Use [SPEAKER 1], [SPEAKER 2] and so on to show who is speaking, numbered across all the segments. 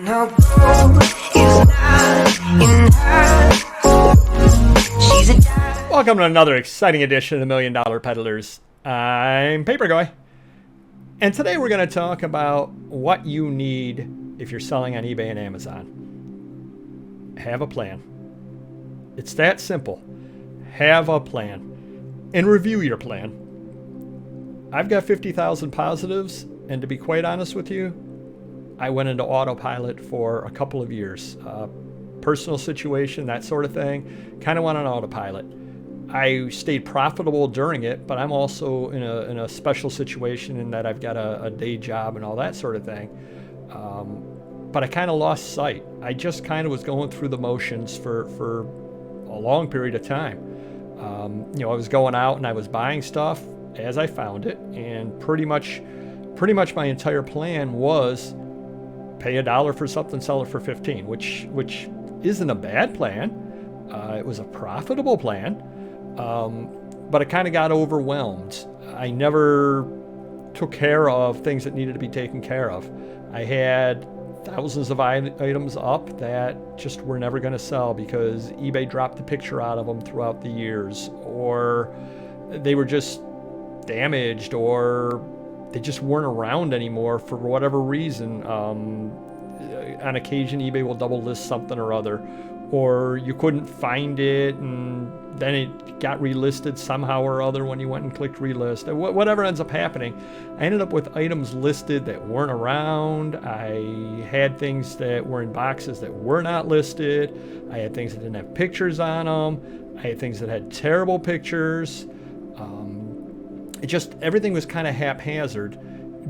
[SPEAKER 1] No gold is not in her. She's a diamond.
[SPEAKER 2] Welcome to another exciting edition of the $1 Million Peddlers. I'm Papergoy, and today we're going to talk about what you need if you're selling on eBay and Amazon. Have a plan. It's that simple. Have a plan and review your plan. I've got 50,000 positives, and to be quite honest with you, I went into autopilot for a couple of years. Personal situation, that sort of thing, kind of went on autopilot. I stayed profitable during it, but I'm also in a special situation in that I've got a day job and all that sort of thing. But I kind of lost sight. I just kind of was going through the motions for a long period of time. I was going out and I was buying stuff as I found it, and pretty much my entire plan was pay $1 for something, sell it for 15, which isn't a bad plan. It was a profitable plan, but I kind of got overwhelmed. I never took care of things that needed to be taken care of. I had thousands of items up that just were never going to sell because eBay dropped the picture out of them throughout the years, or they were just damaged, or they just weren't around anymore for whatever reason. On occasion, eBay will double list something or other, or you couldn't find it and then it got relisted somehow or other when you went and clicked relist. Whatever ends up happening, I ended up with items listed that weren't around. I had things that were in boxes that were not listed. I had things that didn't have pictures on them. I had things that had terrible pictures. Everything was kind of haphazard,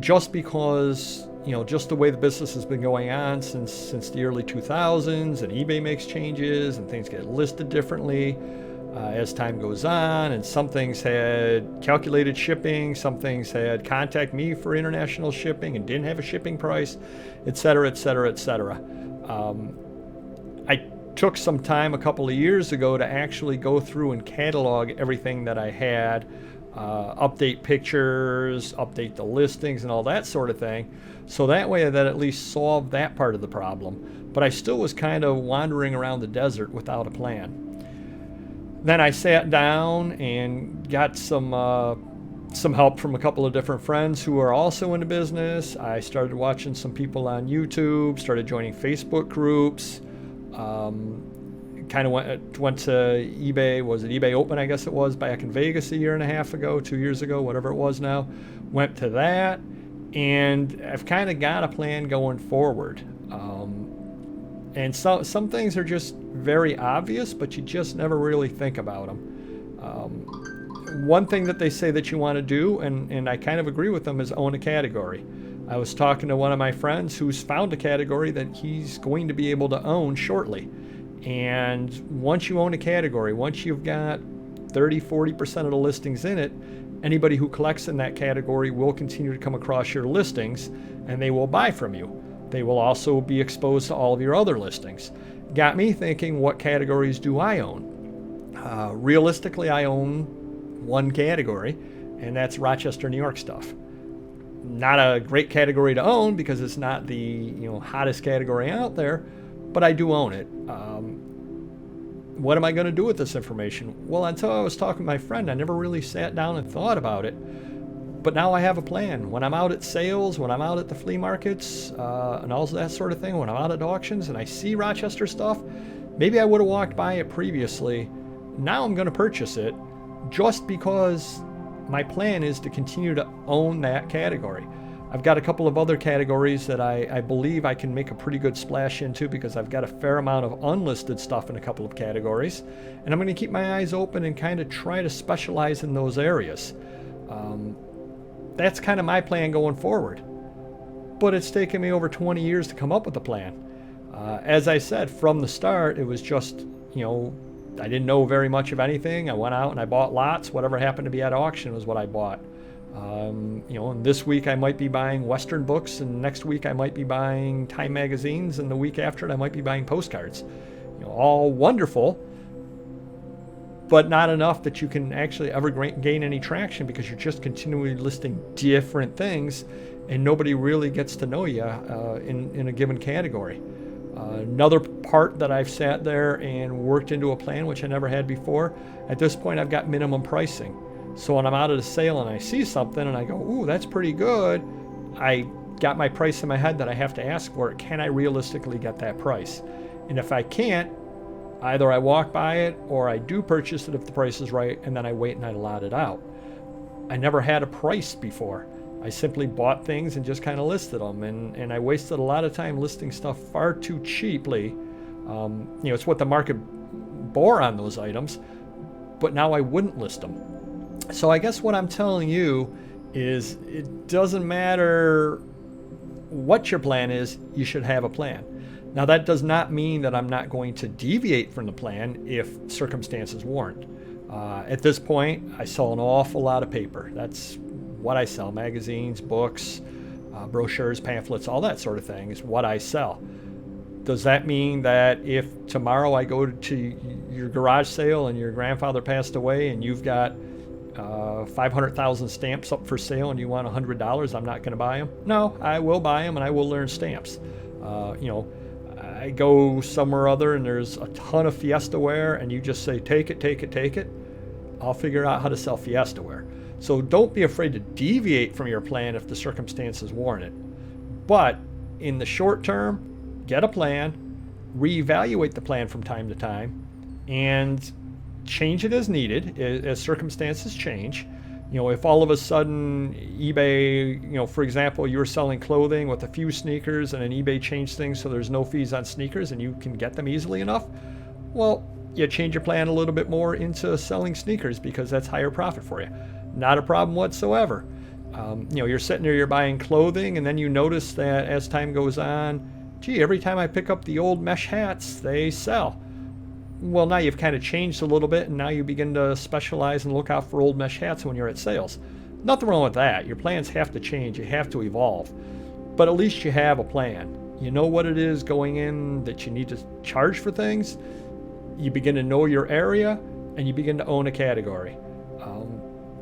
[SPEAKER 2] just because, just the way the business has been going on since the early 2000s, and eBay makes changes and things get listed differently as time goes on, and some things had calculated shipping, some things had contact me for international shipping and didn't have a shipping price, etc., etc., etc. I took some time a couple of years ago to actually go through and catalog everything that I had, update pictures, update the listings and all that sort of thing. So that way that at least solved that part of the problem. But I still was kind of wandering around the desert without a plan. Then I sat down and got some help from a couple of different friends who are also in the business. I started watching some people on YouTube, started joining Facebook groups, kind of went to eBay. Was it eBay Open, I guess it was, back in Vegas a year and a half ago, 2 years ago, whatever it was now. Went to that, and I've kind of got a plan going forward. And some things are just very obvious, but you just never really think about them. One thing that they say that you want to do, and I kind of agree with them, is own a category. I was talking to one of my friends who's found a category that he's going to be able to own shortly. And once you own a category, once you've got 30-40% of the listings in it, anybody who collects in that category will continue to come across your listings, and they will buy from you. They will also be exposed to all of your other listings. Got me thinking, what categories do I own? Realistically, I own one category, and that's Rochester, New York stuff. Not a great category to own because it's not the hottest category out there, but I do own it. What am I going to do with this information? Well, until I was talking to my friend, I never really sat down and thought about it. But now I have a plan. When I'm out at sales, when I'm out at the flea markets, and all that sort of thing, when I'm out at auctions and I see Rochester stuff, maybe I would have walked by it previously. Now I'm going to purchase it just because my plan is to continue to own that category. I've got a couple of other categories that I believe I can make a pretty good splash into because I've got a fair amount of unlisted stuff in a couple of categories. And I'm going to keep my eyes open and kind of try to specialize in those areas. That's kind of my plan going forward. But it's taken me over 20 years to come up with a plan. As I said, from the start, it was just, I didn't know very much of anything. I went out and I bought lots. Whatever happened to be at auction was what I bought. And this week I might be buying Western books, and next week I might be buying Time magazines, and the week after it I might be buying postcards. All wonderful, but not enough that you can actually ever gain any traction because you're just continually listing different things and nobody really gets to know you in a given category. Another part that I've sat there and worked into a plan, which I never had before, at this point I've got minimum pricing. So when I'm out at a sale and I see something and I go, ooh, that's pretty good, I got my price in my head that I have to ask for it. Can I realistically get that price? And if I can't, either I walk by it or I do purchase it if the price is right, and then I wait and I lot it out. I never had a price before. I simply bought things and just kind of listed them, and I wasted a lot of time listing stuff far too cheaply. It's what the market bore on those items, but now I wouldn't list them. So I guess what I'm telling you is it doesn't matter what your plan is, you should have a plan. Now that does not mean that I'm not going to deviate from the plan if circumstances warrant. At this point, I sell an awful lot of paper. That's what I sell: magazines, books, brochures, pamphlets, all that sort of thing is what I sell. Does that mean that if tomorrow I go to your garage sale and your grandfather passed away and you've got 500,000 stamps up for sale and you want $100, I'm not going to buy them? No, I will buy them and I will learn stamps. I go somewhere other and there's a ton of Fiesta ware and you just say, take it, take it, take it. I'll figure out how to sell Fiesta ware. So don't be afraid to deviate from your plan if the circumstances warrant it. But in the short term, get a plan, reevaluate the plan from time to time, and change it as needed as circumstances change. If all of a sudden eBay, for example, you're selling clothing with a few sneakers and then eBay changed things so there's no fees on sneakers and you can get them easily enough, well, you change your plan a little bit more into selling sneakers because that's higher profit for you. Not a problem whatsoever. You're sitting there, you're buying clothing, and then you notice that as time goes on, gee, every time I pick up the old mesh hats, they sell. Well, now you've kind of changed a little bit, and now you begin to specialize and look out for old mesh hats when you're at sales. Nothing wrong with that. Your plans have to change. You have to evolve. But at least you have a plan. You know what it is going in that you need to charge for things. You begin to know your area, and you begin to own a category.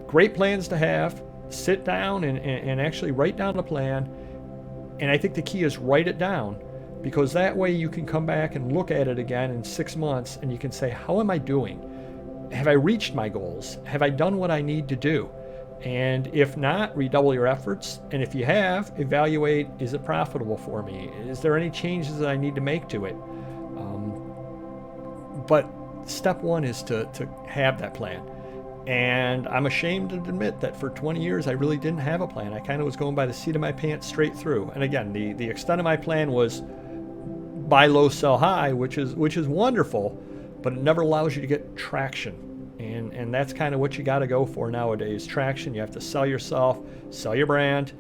[SPEAKER 2] Great plans to have. Sit down and actually write down a plan. And I think the key is write it down, because that way you can come back and look at it again in 6 months and you can say, how am I doing? Have I reached my goals? Have I done what I need to do? And if not, redouble your efforts. And if you have, evaluate, is it profitable for me? Is there any changes that I need to make to it? But step one is to have that plan. And I'm ashamed to admit that for 20 years I really didn't have a plan. I kind of was going by the seat of my pants straight through. And again, the extent of my plan was buy low, sell high, which is wonderful, but it never allows you to get traction. And that's kind of what you got to go for nowadays. Traction. You have to sell yourself, sell your brand,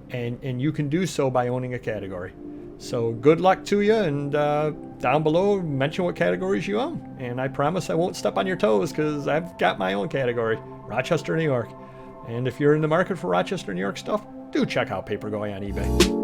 [SPEAKER 2] and you can do so by owning a category. So good luck to you, and down below, mention what categories you own. And I promise I won't step on your toes because I've got my own category, Rochester, New York. And if you're in the market for Rochester, New York stuff, do check out Papergoy on eBay.